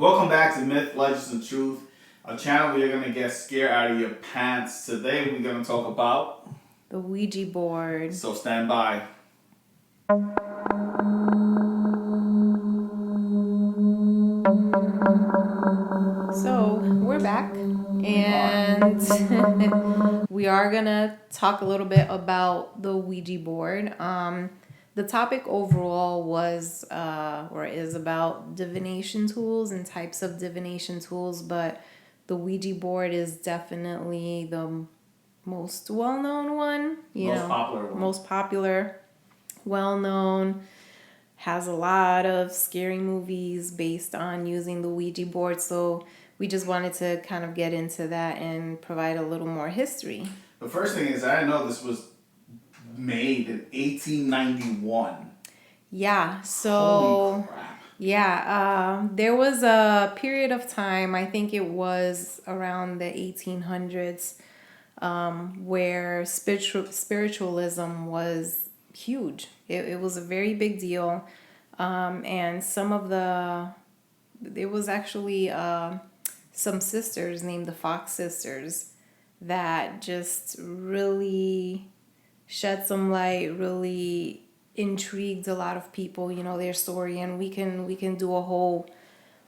Welcome back to Myth, Legends, and Truth, a channel where you're going to get scared out of your pants. Today we're going to talk about the Ouija board. So stand by. So we're back, and we are going to talk a little bit about the Ouija board. The topic overall was or is about divination tools and types of divination tools, but the Ouija board is definitely the most well-known one. Most popular, well-known, has a lot of scary movies based on using the Ouija board. So we just wanted to kind of get into that and provide a little more history. The first thing is, I didn't know this was made in 1891. Yeah, so holy crap. Yeah, there was a period of time, I think it was around the 1800s, where spiritualism was huge. It was a very big deal. And there was actually some sisters named the Fox sisters that just really shed some light, really intrigued a lot of people, their story. And we can do a whole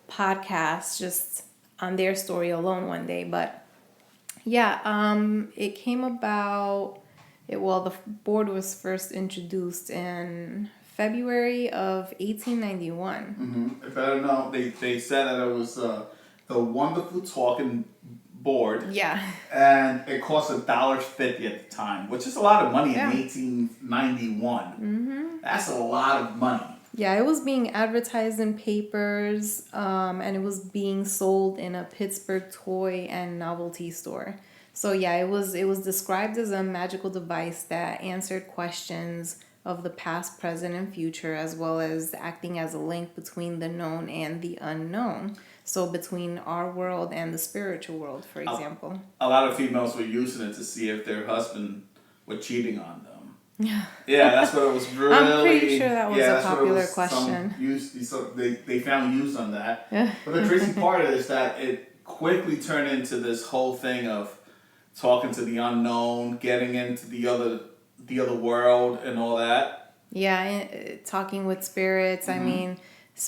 podcast just on their story alone one day. But yeah, it came about, the board was first introduced in February of 1891. Mm-hmm. If I don't know, they said that it was the wonderful talking board. Yeah. And it cost $1.50 at the time, which is a lot of money Yeah. in 1891. Mm-hmm. That's a lot of money. Yeah, it was being advertised in papers, and it was being sold in a Pittsburgh toy and novelty store. So yeah, it was described as a magical device that answered questions of the past, present, and future, as well as acting as a link between the known and the unknown. So between our world and the spiritual world, for example. A lot of females were using it to see if their husband was cheating on them. Yeah. Yeah, that's what it was really. I'm pretty sure that was a popular question. So they found use on that. Yeah. But the crazy part is that it quickly turned into this whole thing of talking to the unknown, getting into the other world and all that. Yeah, talking with spirits. Mm-hmm. I mean,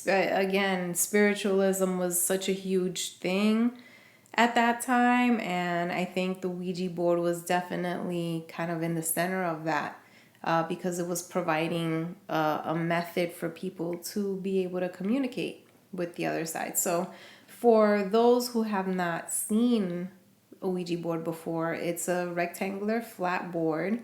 again, spiritualism was such a huge thing at that time, and I think the Ouija board was definitely kind of in the center of that. Because it was providing a method for people to be able to communicate with the other side. So for those who have not seen a Ouija board before, it's a rectangular flat board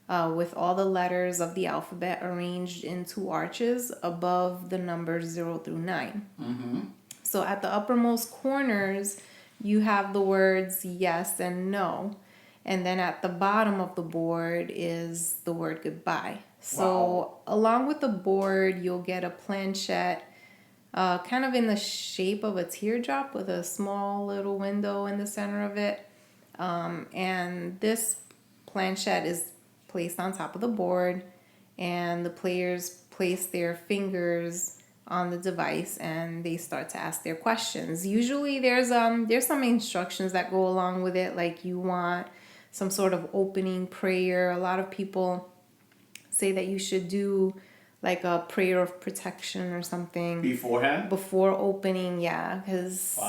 with all the letters of the alphabet arranged in two arches above the numbers 0 through 9. Mm-hmm. So at the uppermost corners, you have the words yes and no. And then at the bottom of the board is the word goodbye. So along with the board, you'll get a planchette kind of in the shape of a teardrop with a small little window in the center of it. And this planchette is placed on top of the board, and the players place their fingers on the device and they start to ask their questions. Usually there's some instructions that go along with it, like you want some sort of opening prayer. A lot of people say that you should do like a prayer of protection or something beforehand, before opening. Yeah, because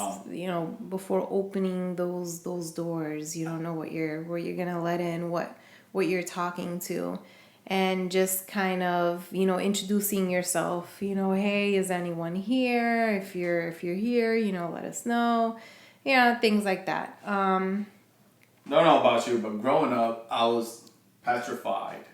before opening those doors, you don't know where you're gonna let in, what you're talking to, and just kind of introducing yourself. Hey, is anyone here? If you're here, let us know. Things like that. Don't know about you, but growing up, I was petrified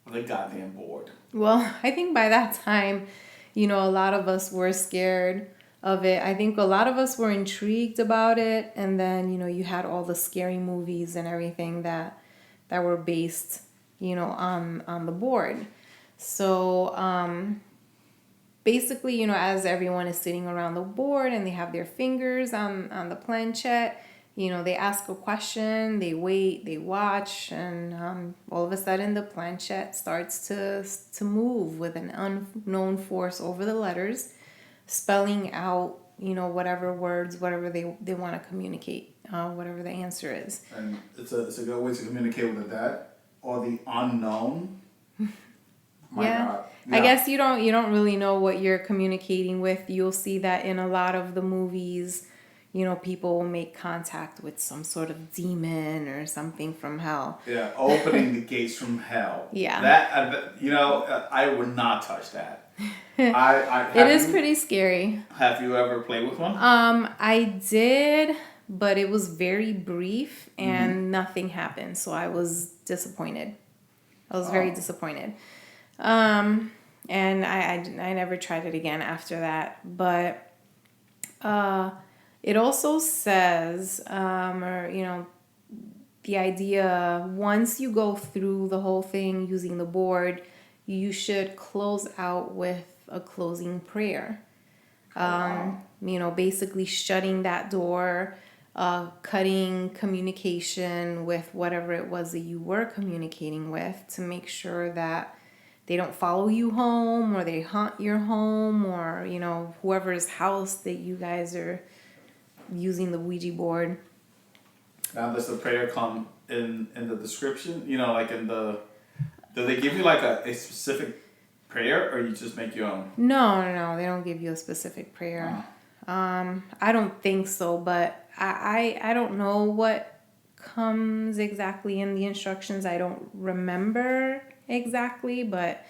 of the goddamn board. Well, I think by that time, a lot of us were scared of it. I think a lot of us were intrigued about it. And then, you had all the scary movies and everything that were based, on the board. So basically, as everyone is sitting around the board and they have their fingers on the planchette, they ask a question, they wait, they watch, and all of a sudden the planchette starts to move with an unknown force over the letters, spelling out whatever words, whatever they want to communicate, whatever the answer is. And it's a good way to communicate with the dead or the unknown. My God. Yeah. I guess you don't really know what you're communicating with. You'll see that in a lot of the movies, people will make contact with some sort of demon or something from hell. Yeah, opening the gates from hell. Yeah. That I would not touch that. It is pretty scary. Have you ever played with one? I did, but it was very brief and nothing happened, so I was disappointed. I was very disappointed. And I never tried it again after that. But it also says, the idea, once you go through the whole thing using the board, you should close out with a closing prayer. Basically shutting that door, cutting communication with whatever it was that you were communicating with, to make sure that they don't follow you home or they haunt your home, or whoever's house that you guys are using the Ouija board. Now, does the prayer come in the description? Like do they give you like a specific prayer, or you just make your own? No, they don't give you a specific prayer. I don't think so, but I don't know what comes exactly in the instructions. I don't remember exactly, but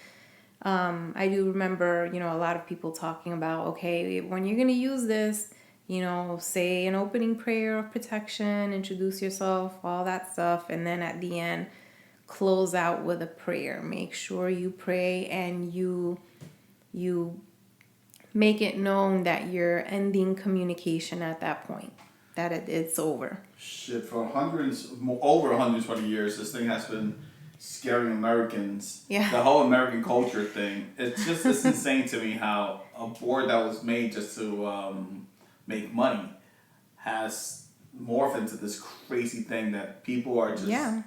I do remember, a lot of people talking about, okay, when you're going to use this, say an opening prayer of protection, introduce yourself, all that stuff, and then at the end, close out with a prayer. Make sure you pray and you make it known that you're ending communication at that point, that it's over. Shit, for over 120 years, this thing has been scaring Americans. Yeah. The whole American culture thing. It's insane to me how a board that was made just to make money has morphed into this crazy thing that people are just... Yeah.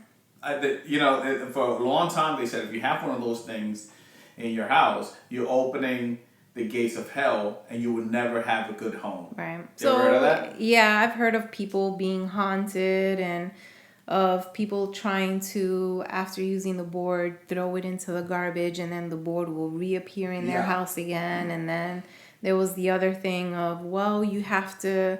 For a long time they said if you have one of those things in your house, you're opening the gates of hell and you will never have a good home. Right. You ever heard of that? Yeah, I've heard of people being haunted and of people trying to, after using the board, throw it into the garbage and then the board will reappear in their house again. And then there was the other thing of, well, you have to,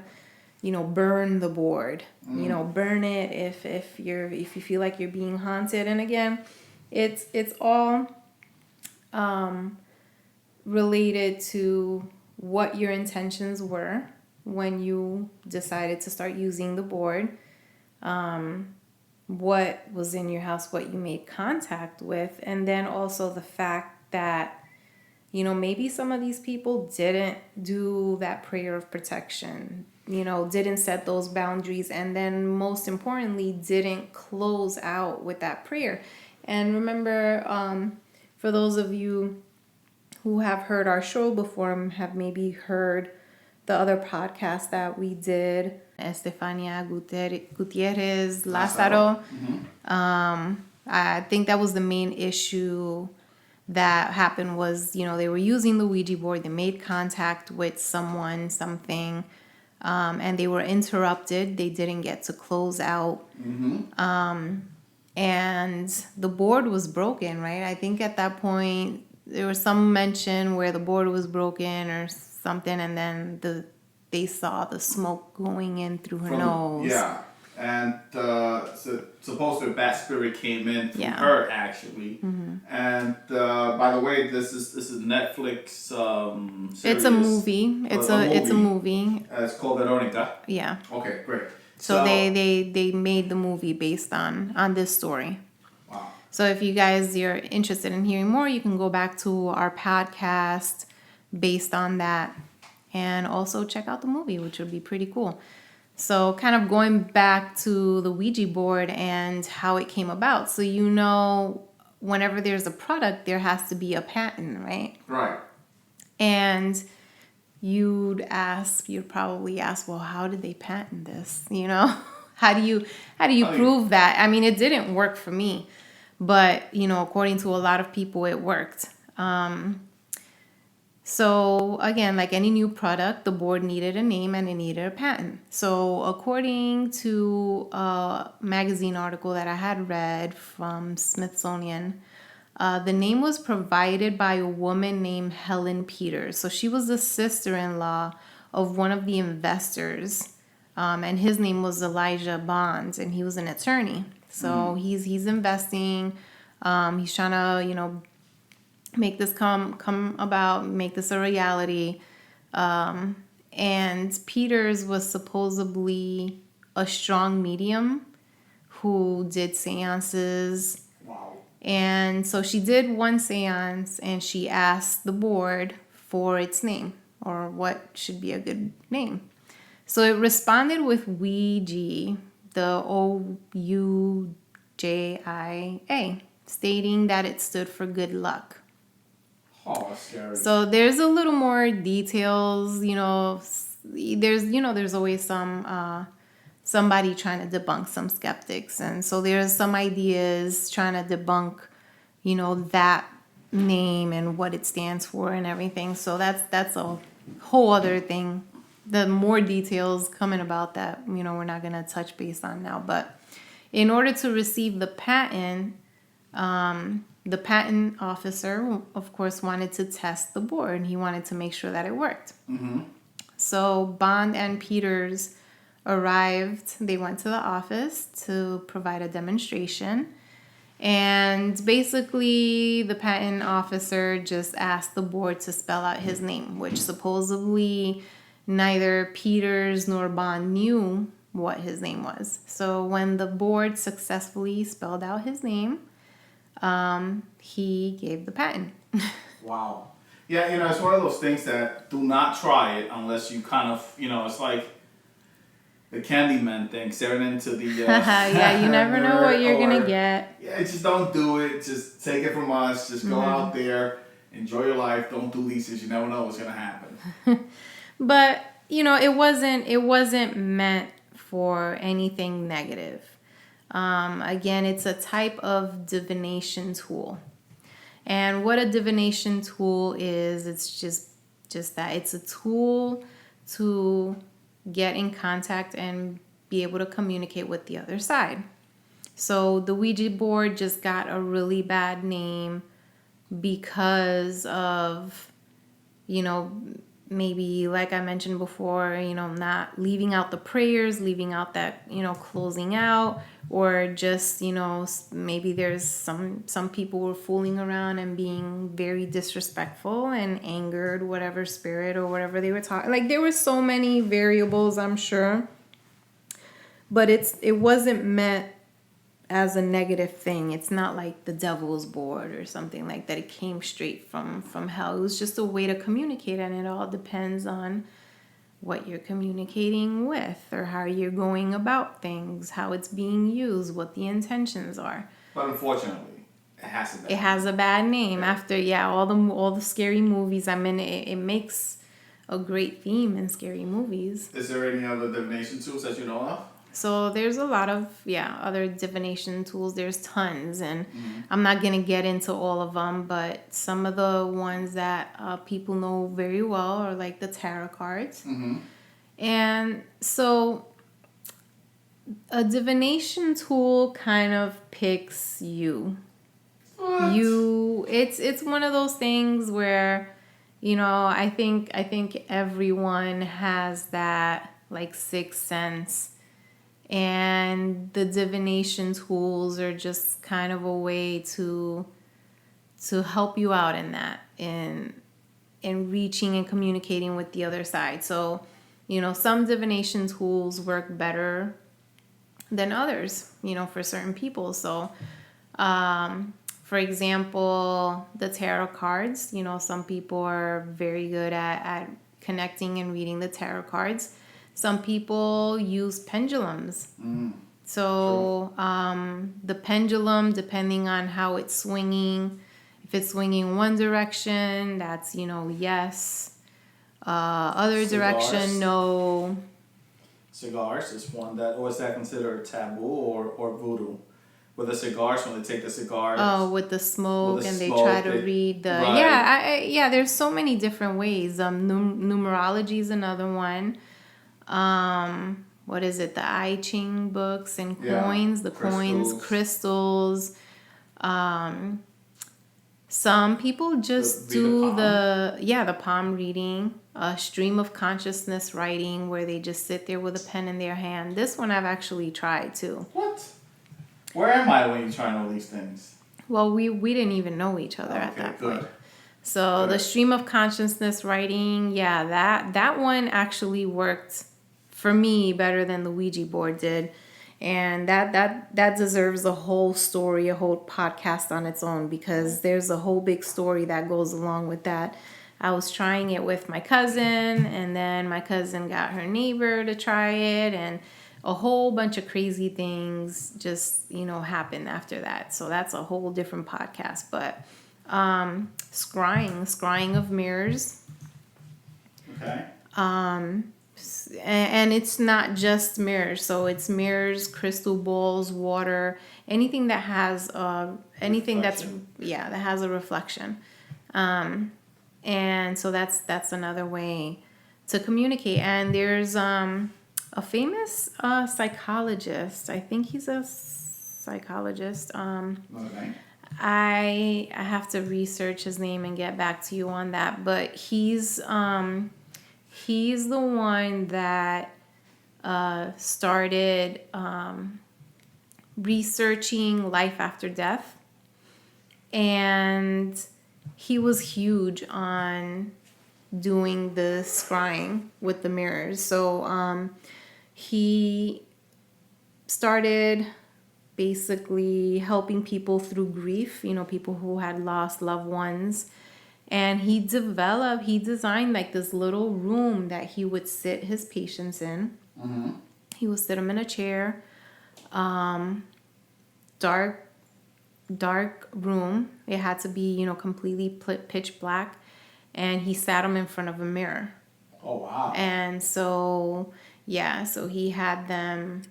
burn the board. Burn it if you feel like you're being haunted. And again, it's all related to what your intentions were when you decided to start using the board. What was in your house, what you made contact with, and then also the fact that, maybe some of these people didn't do that prayer of protection, didn't set those boundaries, and then most importantly, didn't close out with that prayer. And remember, for those of you who have heard our show before, have maybe heard the other podcast that we did, Estefania Gutierrez Lázaro. I think that was the main issue that happened was, they were using the Ouija board, they made contact with someone, something, and they were interrupted. They didn't get to close out. And the board was broken, right? I think at that point, there was some mention where the board was broken or something, and then they saw the smoke going in through her nose. Yeah, and supposedly a bad spirit came in through her actually. And by the way, this is Netflix series. It's a movie. It's a movie. It's called Veronica. Yeah. Okay, great. So they made the movie based on this story. Wow. So if you guys are interested in hearing more, you can go back to our podcast based on that. And also check out the movie, which would be pretty cool. So kind of going back to the Ouija board and how it came about. So whenever there's a product, there has to be a patent, right? Right. And you'd probably ask, well, how did they patent this? How do you prove that? I mean, it didn't work for me, but according to a lot of people, it worked. So again, like any new product, the board needed a name and it needed a patent. So according to a magazine article that I had read from Smithsonian, the name was provided by a woman named Helen Peters. So she was the sister-in-law of one of the investors, and his name was Elijah Bonds, and he was an attorney. So he's investing. He's trying to make this come about, make this a reality. And Peters was supposedly a strong medium who did seances. Wow. And so she did one seance and she asked the board for its name or what should be a good name. So it responded with Ouija, the Oujia, stating that it stood for good luck. Oh, that's scary. So there's a little more details, there's always somebody trying to debunk some skeptics, and so there's some ideas trying to debunk, that name and what it stands for and everything. So that's a whole other thing. The more details coming about that, we're not gonna touch base on now. But in order to receive the patent, the patent officer, of course, wanted to test the board. He wanted to make sure that it worked. Mm-hmm. So Bond and Peters arrived. They went to the office to provide a demonstration. And basically, the patent officer just asked the board to spell out his name, which supposedly neither Peters nor Bond knew what his name was. So when the board successfully spelled out his name, he gave the patent. Wow. Yeah, it's one of those things that do not try it unless you kind of, it's like the Candyman thing, staring into the... yeah, you never know what you're going to get. Yeah, just don't do it. Just take it from us. Just go out there, enjoy your life. Don't do these things. You never know what's going to happen. But, it wasn't meant for anything negative. Again, it's a type of divination tool. And what a divination tool is, it's just that. It's a tool to get in contact and be able to communicate with the other side. So the Ouija board just got a really bad name because of, maybe like I mentioned before, not leaving out the prayers, leaving out that, closing out, or just, maybe there's some people were fooling around and being very disrespectful and angered whatever spirit or whatever they were talking. Like there were so many variables, I'm sure, but it wasn't meant as a negative thing. It's not like the devil's board or something like that. It came straight from hell. It was just a way to communicate, and it all depends on what you're communicating with or how you're going about things, how it's being used, what the intentions are. But unfortunately, it has a bad name. It has a bad name. Yeah. After all the scary movies. I mean, it makes a great theme in scary movies. Is there any other divination tools that you know of? So there's a lot of, other divination tools. There's tons, and I'm not going to get into all of them, but some of the ones that people know very well are like the tarot cards. Mm-hmm. And so a divination tool kind of picks you. What? It's one of those things where, I think everyone has that like sixth sense. And the divination tools are just kind of a way to help you out in that, in reaching and communicating with the other side. So, some divination tools work better than others, for certain people. So, for example, the tarot cards, some people are very good at connecting and reading the tarot cards. Some people use pendulums. So the pendulum, depending on how it's swinging, if it's swinging one direction, that's, yes. Other Cigars. Direction, no. Cigars is one that, or is that considered taboo or voodoo? with the cigars, when they take the cigars. Oh, with the smoke, and they smoke, try to read the right. yeah. There's so many different ways. Numerology is another one. What is it? The I Ching books and coins, the coins, crystals. Some people just do the palm reading, stream of consciousness writing, where they just sit there with a pen in their hand. This one I've actually tried too. What? Where am I when you're trying all these things? Well, we didn't even know each other at that point. So the stream of consciousness writing, yeah, that one actually worked for me better than the Ouija board did. And that deserves a whole story, a whole podcast on its own, because there's a whole big story that goes along with that. I was trying it with my cousin, and then my cousin got her neighbor to try it, and a whole bunch of crazy things just, happened after that. So that's a whole different podcast. But scrying of mirrors. Okay. And it's not just mirrors. So it's mirrors, crystal balls, water, anything that has anything reflection. that has a reflection. And so that's another way to communicate. And there's a famous psychologist. I think he's a psychologist. Okay. I have to research his name and get back to you on that. But he's the one that started researching life after death, and he was huge on doing the scrying with the mirrors. So he started basically helping people through grief, people who had lost loved ones. And he designed like this little room that he would sit his patients in. Mm-hmm. He would sit them in a chair, dark room. It had to be, completely pitch black. And he sat them in front of a mirror. Oh, wow. And so, so he had them,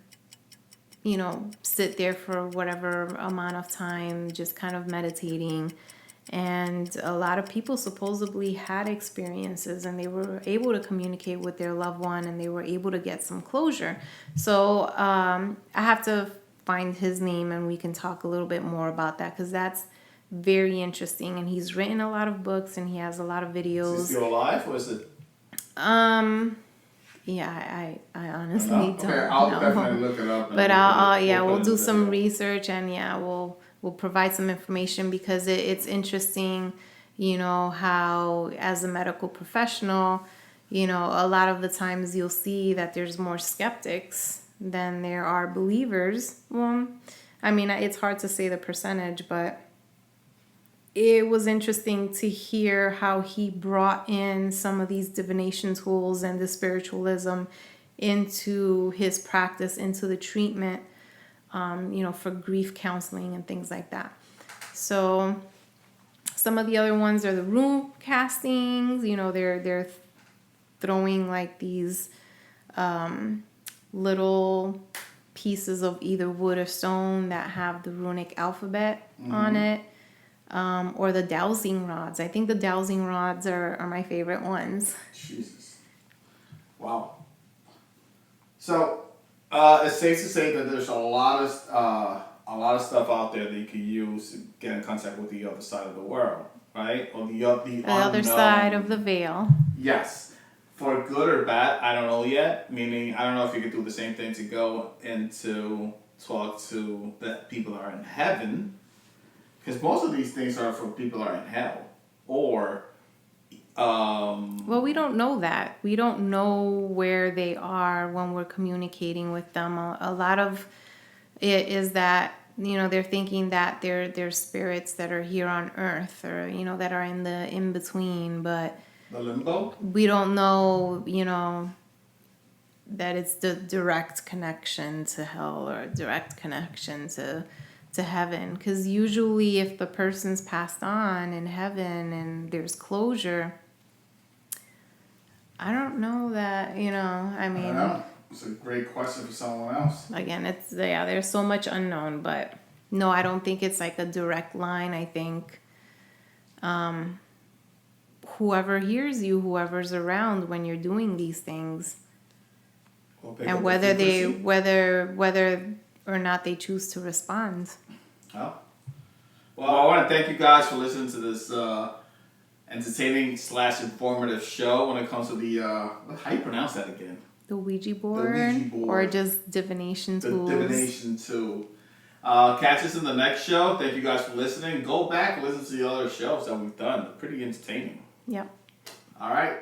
sit there for whatever amount of time, just kind of meditating. And a lot of people supposedly had experiences, and they were able to communicate with their loved one, and they were able to get some closure. So I have to find his name, and we can talk a little bit more about that, because that's very interesting. And he's written a lot of books, and he has a lot of videos. Is he still alive, or is it? Yeah, I honestly don't know. Okay, I'll definitely look it up. But we'll do some research, and we'll provide some information, because it's interesting, how as a medical professional, a lot of the times you'll see that there's more skeptics than there are believers. Well, I mean, it's hard to say the percentage, but it was interesting to hear how he brought in some of these divination tools and the spiritualism into his practice, into the treatment, for grief counseling and things like that. So some of the other ones are the room castings. They're throwing like these little pieces of either wood or stone that have the runic alphabet on it. Or the dowsing rods. I think the dowsing rods are my favorite ones. Jesus. Wow. So, it's safe to say that there's a lot of stuff out there that you can use to get in contact with the other side of the world, right? Or the other side of the veil. Yes. For good or bad, I don't know yet. Meaning, I don't know if you could do the same thing to go into talk to the people that are in heaven. Because most of these things are for people that are in hell. Or, well, we don't know that. We don't know where they are when we're communicating with them. A lot of it is that, they're thinking that they're spirits that are here on earth, or, that are in the in-between. But the limbo? We don't know, that it's the direct connection to hell or direct connection to heaven. Because usually if the person's passed on in heaven and there's closure, I don't know that, I mean, I don't know. It's a great question for someone else. Again, there's so much unknown, but No, I don't think it's like a direct line. I think whoever hears you, whoever's around when you're doing these things, and whether or not they choose to respond. Oh. Well, I want to thank you guys for listening to this entertaining / informative show when it comes to the how do you pronounce that again? The Ouija board, or just divination tools. The divination tool. Catch us in the next show. Thank you guys for listening. Go back and listen to the other shows that we've done. They're pretty entertaining. Yep. All right.